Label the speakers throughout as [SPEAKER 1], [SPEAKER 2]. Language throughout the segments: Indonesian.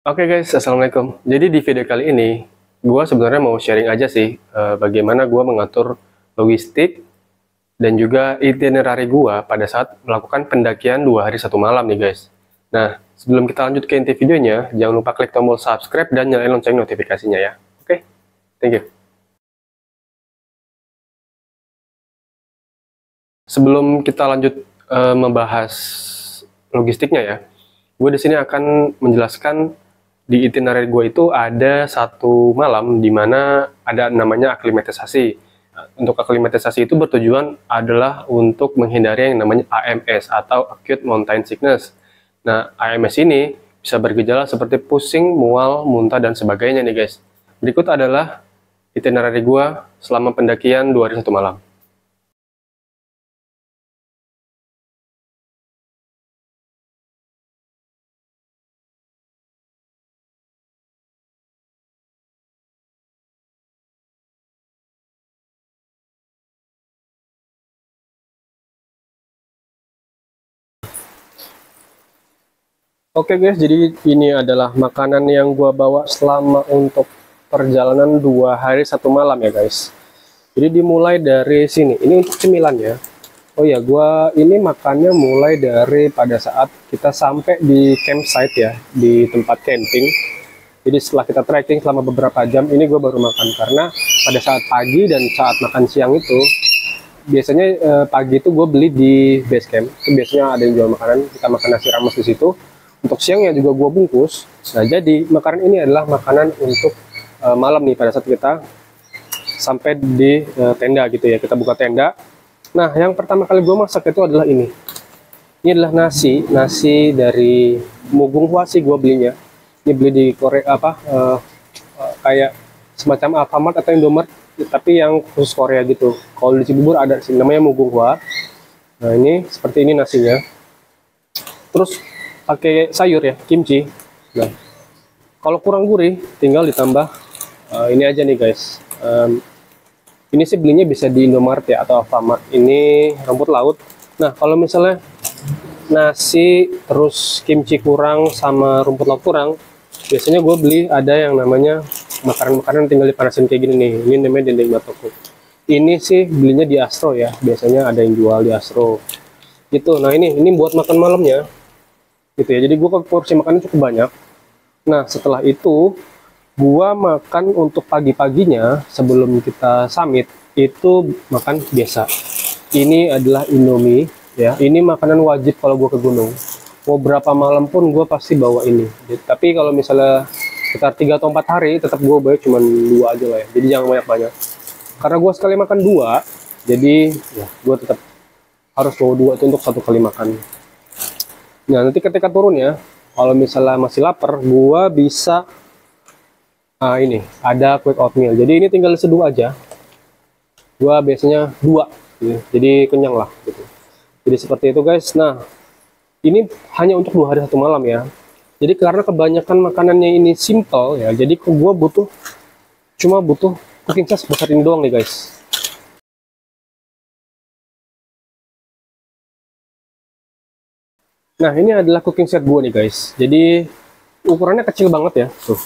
[SPEAKER 1] Oke guys, assalamualaikum. Jadi di video kali ini, gue sebenarnya mau sharing aja sih bagaimana gue mengatur logistik dan juga itinerary gue pada saat melakukan pendakian 2 hari 1 malam nih guys. Nah, sebelum kita lanjut ke inti videonya, jangan lupa klik tombol subscribe dan nyalain lonceng notifikasinya ya. Oke, thank you. Sebelum kita lanjut membahas logistiknya ya, gue di sini akan menjelaskan di itinerary gue itu ada 1 malam di mana ada namanya aklimatisasi. Untuk aklimatisasi itu bertujuan adalah untuk menghindari yang namanya AMS atau Acute Mountain Sickness. Nah, AMS ini bisa bergejala seperti pusing, mual, muntah, dan sebagainya nih guys. Berikut adalah itinerary gue selama pendakian 2 hari 1 malam. Oke guys, jadi ini adalah makanan yang gua bawa selama untuk perjalanan 2 hari 1 malam ya guys. Jadi dimulai dari sini. Ini untuk cemilan ya. Oh ya, gua ini makannya mulai dari pada saat kita sampai di campsite ya, di tempat camping. Jadi setelah kita trekking selama beberapa jam, ini gua baru makan karena pada saat pagi dan saat makan siang itu biasanya pagi itu gue beli di base camp. Itu biasanya ada yang jual makanan, kita makan nasi rames di situ. Untuk siangnya juga gue bungkus. Nah, jadi makanan ini adalah makanan untuk malam nih pada saat kita sampai di tenda gitu ya. Kita buka tenda. Nah, yang pertama kali gue masak itu adalah ini. Ini adalah nasi dari Mugung Hua sih gue belinya. Ini beli di Korea kayak semacam Alfamart atau Indomaret, tapi yang khusus Korea gitu. Kalau di Cibubur ada sih namanya Mugung Hua. Nah, ini seperti ini nasinya. Terus pakai sayur ya, kimchi. Nah, kalau kurang gurih tinggal ditambah ini aja nih guys. Ini sih belinya bisa di Indomaret ya atau Alfamart. Ini rumput laut. Nah, kalau misalnya nasi terus kimchi kurang sama rumput laut kurang, biasanya gue beli ada yang namanya makanan-makanan tinggal dipanasin kayak gini nih. Ini namanya dendeng batoko. Ini sih belinya di Astro ya. Biasanya ada yang jual di Astro. Gitu. Nah, ini buat makan malamnya. Gitu ya, jadi gue porsi makannya cukup banyak. Nah, setelah itu gue makan untuk pagi-paginya sebelum kita summit itu makan biasa. Ini adalah Indomie ya, ini makanan wajib kalau gue ke gunung. Mau berapa malam pun gue pasti bawa ini. Jadi, tapi kalau misalnya sekitar 3 atau 4 hari tetap gue bawa cuma 2 aja lah ya, jadi jangan banyak-banyak karena gue sekali makan 2, jadi ya gue tetap harus bawa 2 itu untuk 1 kali makan. Nah, nanti ketika turun ya, kalau misalnya masih lapar, gua bisa ini ada quick oatmeal. Jadi ini tinggal seduh aja. Gua biasanya 2, gitu. Jadi kenyang lah gitu. Jadi seperti itu guys. Nah, ini hanya untuk 2 hari 1 malam ya. Jadi karena kebanyakan makanannya ini simple ya, jadi gua cuma butuh cooking set sebesar ini doang nih guys. Nah, ini adalah cooking set gue nih guys. Jadi ukurannya kecil banget ya. Tuh,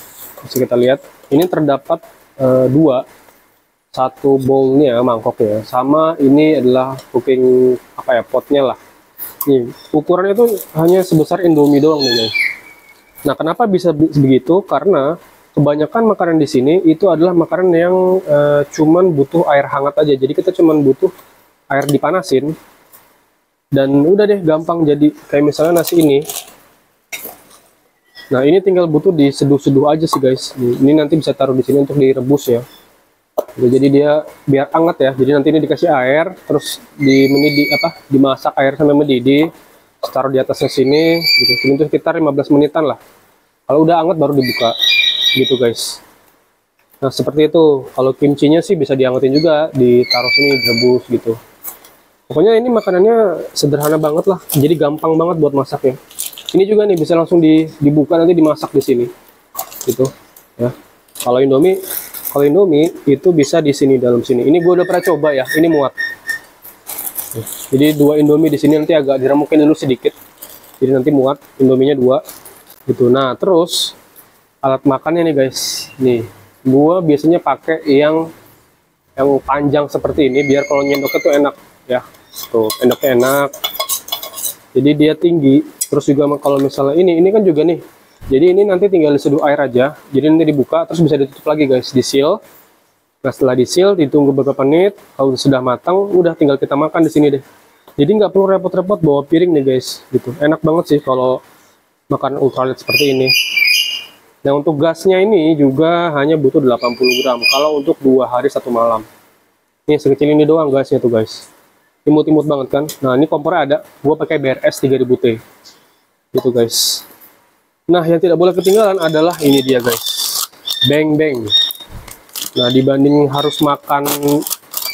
[SPEAKER 1] bisa kita lihat. Ini terdapat 2, 1 bowlnya, mangkoknya, sama ini adalah cooking potnya lah. Nih, ukurannya itu hanya sebesar Indomie doang nih guys. Nah, kenapa bisa begitu? Karena kebanyakan makanan di sini itu adalah makanan yang cuman butuh air hangat aja. Jadi kita cuman butuh air dipanasin. Dan udah deh gampang jadi kayak misalnya nasi ini. Nah, ini tinggal butuh diseduh-seduh aja sih guys. Ini nanti bisa taruh di sini untuk direbus ya. Jadi dia biar hangat ya. Jadi nanti ini dikasih air, terus dimasak air sampai mendidih. Taruh di atasnya sini gitu. Ini tuh sekitar 15 menitan lah. Kalau udah hangat baru dibuka. Gitu guys. Nah, seperti itu. Kalau kimchinya sih bisa dihangatin juga, ditaruh sini direbus gitu. Pokoknya ini makanannya sederhana banget lah, jadi gampang banget buat masaknya. Ini juga nih bisa langsung dibuka nanti dimasak di sini, gitu. Ya. Kalau Indomie itu bisa di sini dalam sini. Ini gue udah pernah coba ya, ini muat. Jadi 2 Indomie di sini nanti agak diremukin dulu sedikit. Jadi nanti muat Indominya 2, gitu. Nah terus alat makannya nih guys. Nih, gua biasanya pakai yang panjang seperti ini biar kalau nyendoknya tuh enak ya. Tuh, endoknya enak. Jadi dia tinggi. Terus juga kalau misalnya ini kan juga nih. Jadi ini nanti tinggal diseduh air aja. Jadi nanti dibuka terus bisa ditutup lagi guys, di seal. Nah, setelah di seal ditunggu beberapa menit. Kalau sudah matang, udah tinggal kita makan di sini deh. Jadi nggak perlu repot-repot bawa piring nih guys, gitu. Enak banget sih kalau makan ultralight seperti ini. Nah, untuk gasnya ini juga hanya butuh 80 gram kalau untuk 2 hari 1 malam. Ini sekecil ini doang gasnya tuh guys. Imut-imut banget kan. Nah, ini kompornya ada. Gua pakai BRS 3000T. Gitu guys. Nah, yang tidak boleh ketinggalan adalah ini dia guys. Beng beng. Nah, dibanding harus makan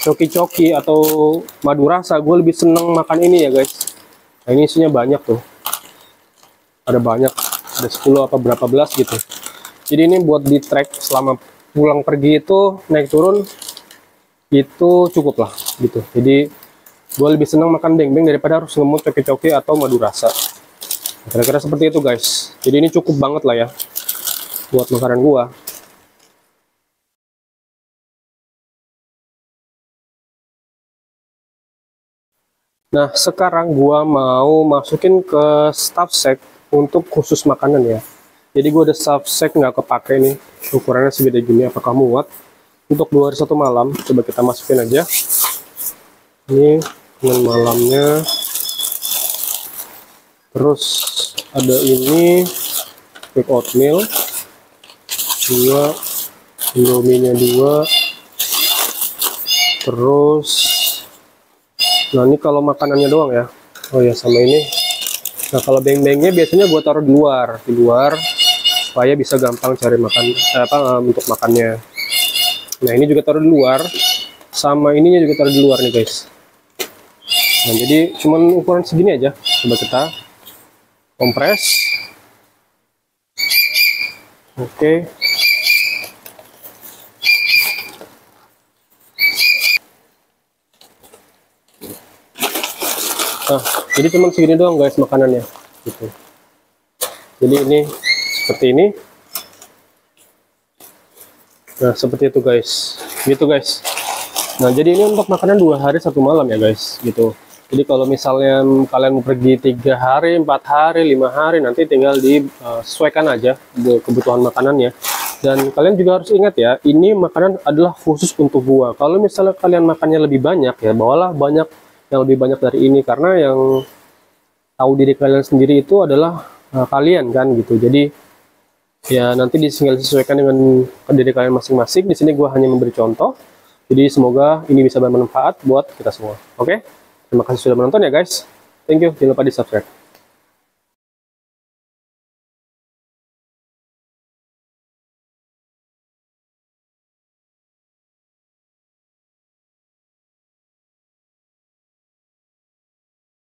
[SPEAKER 1] coki-coki atau madu rasa, gue lebih seneng makan ini ya guys. Nah, ini isinya banyak tuh. Ada banyak. Ada 10 apa berapa belas gitu. Jadi ini buat di track selama pulang pergi itu naik turun itu cukup lah gitu. Jadi gue lebih senang makan beng-beng daripada harus ngemut coki-coki atau madu rasa. Kira-kira seperti itu guys. Jadi ini cukup banget lah ya buat makanan gue. Nah, sekarang gue mau masukin ke stuff sack untuk khusus makanan ya. Jadi gue ada stuff sack nggak kepake nih, ukurannya segede gini. Apakah muat untuk 2 hari 1 malam? Coba kita masukin aja. Ini dengan malamnya. Terus ada ini quick oatmeal 2, indomie-nya 2. Terus nah ini kalau makanannya doang ya. Oh ya, sama ini. Nah, kalau beng-bengnya biasanya gue taruh di luar supaya bisa gampang cari makan untuk makannya. Nah, ini juga taruh di luar, sama ininya juga taruh di luar nih guys. Nah, jadi cuman ukuran segini aja. Coba kita kompres. Oke. Nah, jadi cuman segini doang guys makanannya gitu. Jadi ini seperti ini. Nah, seperti itu guys. Gitu guys. Nah, jadi ini untuk makanan 2 hari 1 malam ya guys gitu. Jadi kalau misalnya kalian mau pergi 3 hari, 4 hari, 5 hari, nanti tinggal disesuaikan aja kebutuhan makanannya. Dan kalian juga harus ingat ya, ini makanan adalah khusus untuk gua. Kalau misalnya kalian makannya lebih banyak ya, bawalah banyak yang lebih banyak dari ini, karena yang tahu diri kalian sendiri itu adalah kalian kan gitu. Jadi ya nanti tinggal disesuaikan dengan diri kalian masing-masing. Di sini gua hanya memberi contoh. Jadi semoga ini bisa bermanfaat buat kita semua. Oke? Terima kasih sudah menonton ya guys. Thank you. Jangan lupa di subscribe.